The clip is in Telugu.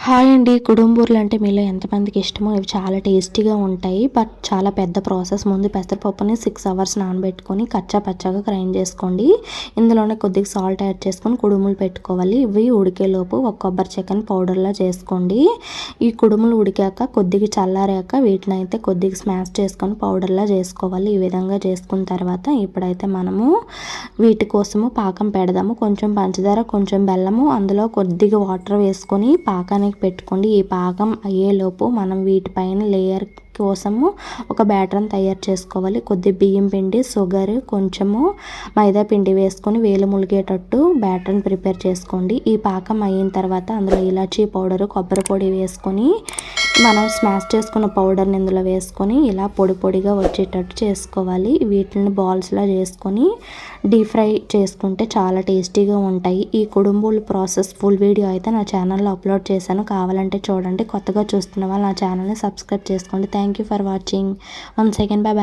హాయ్ అండి. కుడుంబూర్లు అంటే మీలో ఎంతమందికి ఇష్టమో? ఇవి చాలా టేస్టీగా ఉంటాయి. బట్ చాలా పెద్ద ప్రాసెస్. ముందు పెసరపప్పుని 6 అవర్స్ నానబెట్టుకొని కచ్చా పచ్చాగా గ్రైండ్ చేసుకోండి. ఇందులోనే కొద్దిగా సాల్ట్ యాడ్ చేసుకొని కుడుములు పెట్టుకోవాలి. ఇవి ఉడికేలోపు ఒక కొబ్బరి చెక్కని పౌడర్లా చేసుకోండి. ఈ కుడుములు ఉడికాక కొద్దిగా చల్లారాక వీటిని అయితే కొద్దిగా స్మాష్ చేసుకొని పౌడర్లా చేసుకోవాలి. ఈ విధంగా చేసుకున్న తర్వాత ఇప్పుడైతే మనము వీటి కోసము పాకం పెడదాము. కొంచెం పంచదార, కొంచెం బెల్లము, అందులో కొద్దిగా వాటర్ వేసుకొని పాకానికి పెట్టుకోండి. ఈ పాకం అయ్యేలోపు మనం వీటిపైన లేయర్ కోసము ఒక బ్యాటర్ని తయారు చేసుకోవాలి. కొద్ది బియ్యం పిండి, షుగర్, కొంచెము మైదా పిండి వేసుకొని వేలు ములిగేటట్టు బ్యాటర్ని ప్రిపేర్ చేసుకోండి. ఈ పాకం అయిన తర్వాత అందులో ఇలాచీ పౌడరు, కొబ్బరి పొడి వేసుకొని మనం స్మాష్ చేసుకున్న పౌడర్ని ఇందులో వేసుకొని ఇలా పొడి పొడిగా వచ్చేటట్టు చేసుకోవాలి. వీటిని బాల్స్లా చేసుకొని డీప్ ఫ్రై చేసుకుంటే చాలా టేస్టీగా ఉంటాయి. ఈ కుడుంబులు ప్రాసెస్ ఫుల్ వీడియో అయితే నా ఛానల్లో అప్లోడ్ చేశాను. కావాలంటే చూడండి. కొత్తగా చూస్తున్న వాళ్ళు నా ఛానల్ని సబ్స్క్రైబ్ చేసుకోండి. Thank you for watching. Once again bye.